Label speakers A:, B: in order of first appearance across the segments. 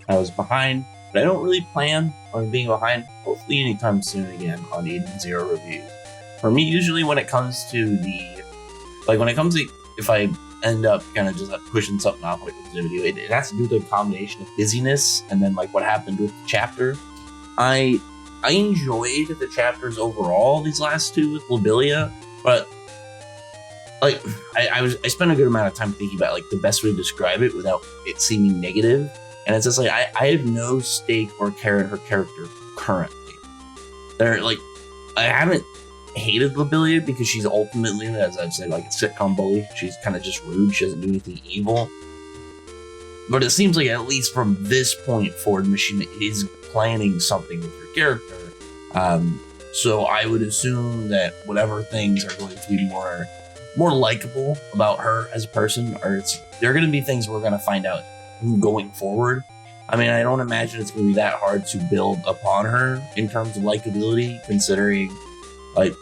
A: I was behind, but I don't really plan on being behind, hopefully anytime soon again on Eden Zero reviews. For me, usually when it comes to if I end up kind of just pushing something off when it comes to the video, it has to do with a combination of busyness and then like what happened with the chapter. I enjoyed the chapters overall, these last two with Lobelia, but like I spent a good amount of time thinking about like the best way to describe it without it seeming negative. And it's just like I have no stake or care in her character currently. They're like I haven't hated Lobelia because she's ultimately, as I've said, like a sitcom bully. She's kind of just rude. She doesn't do anything evil. But it seems like at least from this point forward, Machine is planning something with her character. So I would assume that whatever things are going to be more likable about her as a person, they're going to be things we're going to find out going forward. I mean, I don't imagine it's going to be that hard to build upon her in terms of likability, considering like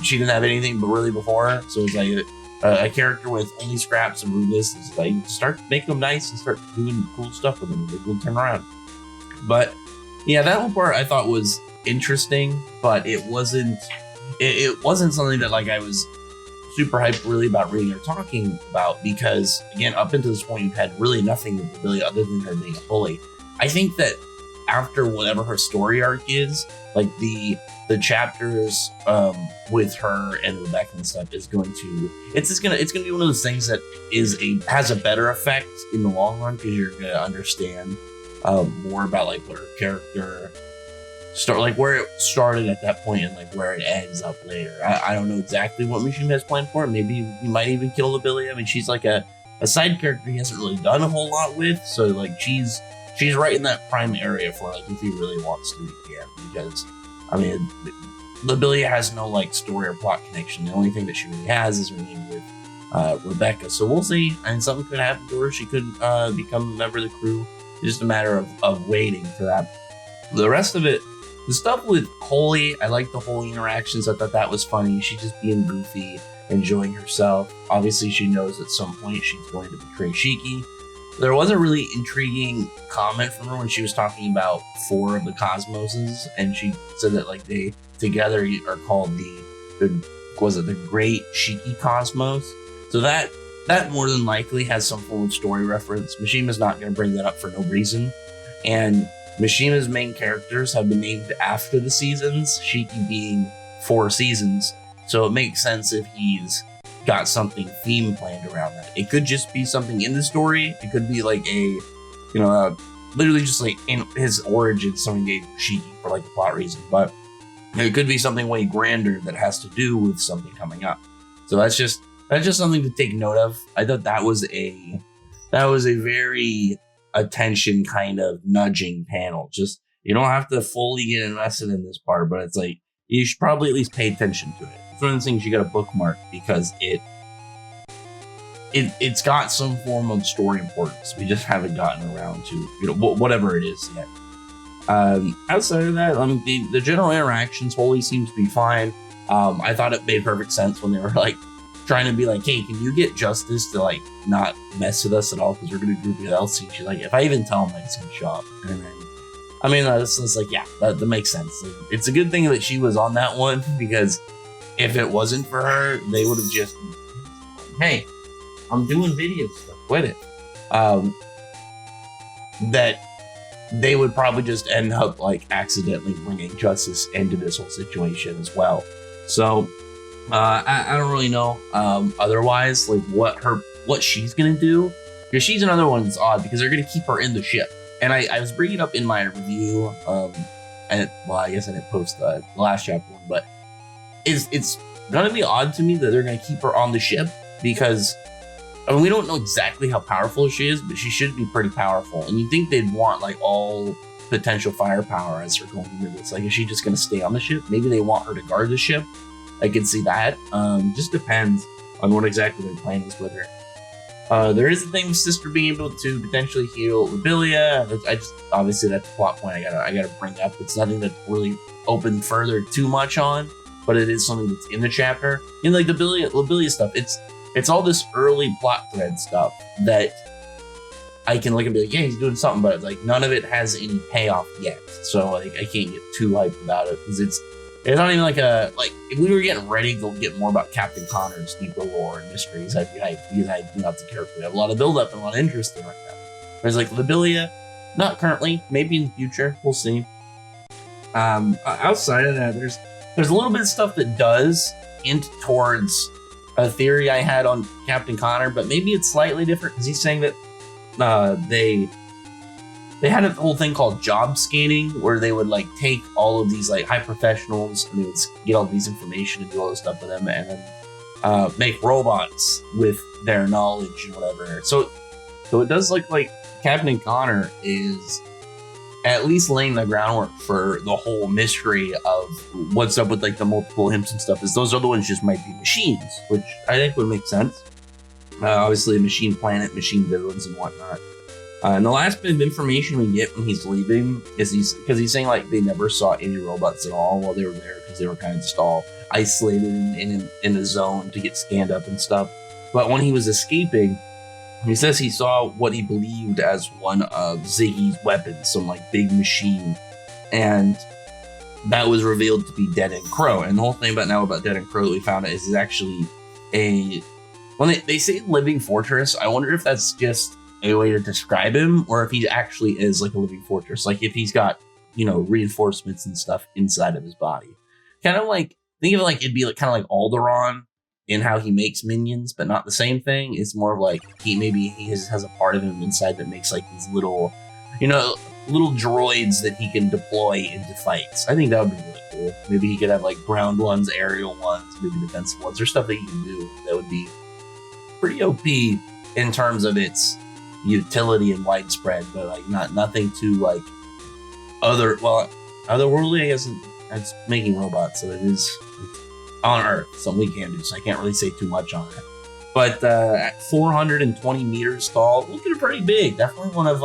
A: she didn't have anything but really before. So it's like a character with only scraps and rudeness. It's like start making them nice and start doing cool stuff with them. They will turn around. But yeah, that whole part I thought was interesting, but it wasn't something that like I was super hyped really about reading or talking about, because again, up until this point, you've had really nothing with Lobelia other than her being a bully. I think that after whatever her story arc is, like the chapters with her and Rebecca and stuff is going to it's gonna be one of those things that has a better effect in the long run, because you're gonna understand more about like what her character where it started at that point and like where it ends up later. I don't know exactly what Machine has planned for it. Maybe he might even kill Lobelia. I mean, she's like a side character he hasn't really done a whole lot with, so like she's right in that prime area for like if he really wants to again, because I mean Lobelia has no like story or plot connection. The only thing that she really has is her name with Rebecca. So we'll see. I mean, something could happen to her. She could become a member of the crew. It's just a matter of waiting for that. The rest of it, the stuff with Holy, I like the Holy interactions. I thought that was funny. She's just being goofy, enjoying herself. Obviously, she knows at some point she's going to betray Shiki. There was a really intriguing comment from her when she was talking about 4 of the cosmoses, and she said that like they together are called the Great Shiki Cosmos. So that more than likely has some form of story reference. Mishima's not going to bring that up for no reason, and Mishima's main characters have been named after the seasons, Shiki being 4 seasons, so it makes sense if he's got something theme planned around that. It could just be something in the story. It could be like literally just like in his origin, someone gave Shiki for like a plot reason, but it could be something way grander that has to do with something coming up. So that's just something to take note of. I thought that was a very attention kind of nudging panel. Just, you don't have to fully get invested in this part, but it's like you should probably at least pay attention to it. It's one of the things you got to bookmark, because it's got some form of story importance. We just haven't gotten around to whatever it is yet. Outside of that, I mean, the general interactions wholly seems to be fine. I thought it made perfect sense when they were like trying to be like, hey, can you get Justice to like not mess with us at all, because we're gonna be grouped with Elsie. She's like, if I even tell him, like, it's gonna show up. And then I mean, it's like, yeah, that makes sense. It's a good thing that she was on that one, because if it wasn't for her, they would have just, hey, I'm doing video stuff with it. That they would probably just end up like accidentally bringing Justice into this whole situation as well. So I don't really know otherwise like what she's gonna do, because she's another one that's odd, because they're gonna keep her in the ship. And I was bringing it up in my review, and I guess I didn't post the last chapter one, but it's gonna be odd to me that they're gonna keep her on the ship, because I mean, we don't know exactly how powerful she is, but she should be pretty powerful. And you think they'd want like all potential firepower as they're going into this. Like, is she just gonna stay on the ship? Maybe they want her to guard the ship. I can see that. Just depends on what exactly their plan is with her. There is a thing with Sister being able to potentially heal Lobelia. Obviously that's a plot point I gotta bring up. It's nothing that's really opened further too much on, but it is something that's in the chapter. And like the Lobelia stuff, it's all this early plot thread stuff that I can look and be like, yeah, he's doing something, but like none of it has any payoff yet. So like I can't get too hyped about it because it's not even like if we were getting ready to get more about Captain Connor's deeper lore and mysteries, I'd be hyped because I do not the character. We have a lot of build up and a lot of interest in right now. Whereas like Lobelia, not currently, maybe in the future, we'll see. Outside of that, there's a little bit of stuff that does hint towards a theory I had on Captain Connor, but maybe it's slightly different because he's saying that they had a whole thing called job scanning where they would like take all of these like high professionals and they would get all these information and do all this stuff with them and then make robots with their knowledge and whatever. So it does look like Captain Connor is at least laying the groundwork for the whole mystery of what's up with like the multiple imps and stuff. Is those other ones just might be machines, which I think would make sense. Obviously, a machine planet, machine villains, and whatnot. And the last bit of information we get when he's leaving is he's saying like they never saw any robots at all while they were there because they were kind of just all isolated in a zone to get scanned up and stuff. But when he was escaping, he says he saw what he believed as one of Ziggy's weapons, some like big machine, and that was revealed to be Dead and Crow. And the whole thing about Dead and Crow that we found out is actually when they say living fortress, I wonder if that's just a way to describe him or if he actually is like a living fortress, like if he's got, reinforcements and stuff inside of his body. Kind of like, think of it like it'd be like kind of like Alderaan in how he makes minions, but not the same thing. It's more of like he has a part of him inside that makes like these little, little droids that he can deploy into fights. I think that would be really cool. Maybe he could have like ground ones, aerial ones, maybe defensive ones, or stuff that he can do that would be pretty OP in terms of its utility and widespread, but like nothing too like otherworldly. I guess it's making robots, so it's on Earth, something we can do. So I can't really say too much on it. But at 420 meters tall, looking pretty big. Definitely one of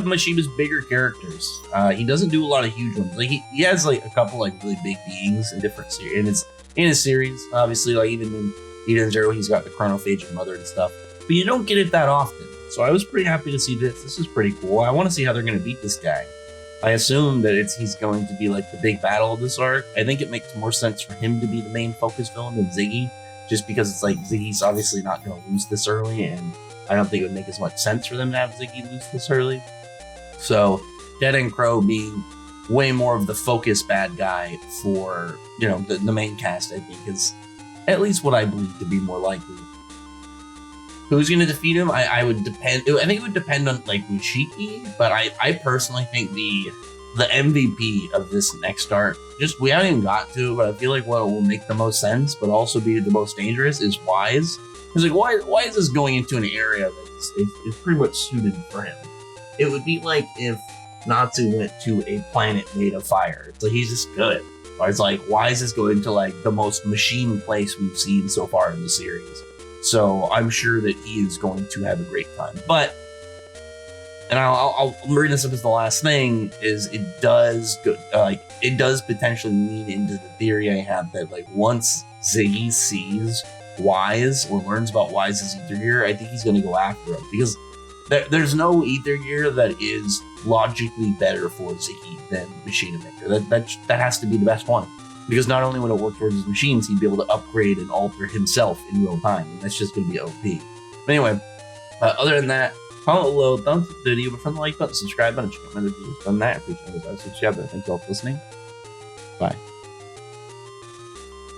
A: Mashiba's bigger characters. He doesn't do a lot of huge ones. Like he has like a couple like really big beings in different series. In his series, obviously, like even in Eden Zero, he's got the chronophagic mother and stuff. But you don't get it that often. So I was pretty happy to see this. This is pretty cool. I want to see how they're going to beat this guy. I assume that he's going to be like the big battle of this arc. I think it makes more sense for him to be the main focus villain than Ziggy, just because it's like Ziggy's obviously not going to lose this early, and I don't think it would make as much sense for them to have Ziggy lose this early. So Dead and Crow being way more of the focus bad guy for the main cast, I think is at least what I believe to be more likely. Who's going to defeat him? I think it would depend on like Mushiki, but I personally think the MVP of this next arc, we haven't even got to, but I feel like what will make the most sense, but also be the most dangerous is Wise. Because like why is this going into an area that is pretty much suited for him? It would be like if Natsu went to a planet made of fire. It's like he's just good. Or it's like why is this going to like the most machine place we've seen so far in the series? So I'm sure that he is going to have a great time. But, and I'll bring this up as the last thing, is it does potentially lean into the theory I have that like once Ziggy sees Wise or learns about Wise's ether gear, I think he's going to go after him because there's no ether gear that is logically better for Ziggy than Machina Maker. That has to be the best one. Because not only would it work towards his machines, he'd be able to upgrade and alter himself in real time. And that's just going to be OP. But anyway, other than that, comment below, thumbs up the video, but from the like button, subscribe button, check out my other videos. Other than that, I appreciate it. Subscribe. Thank you all for listening. Bye.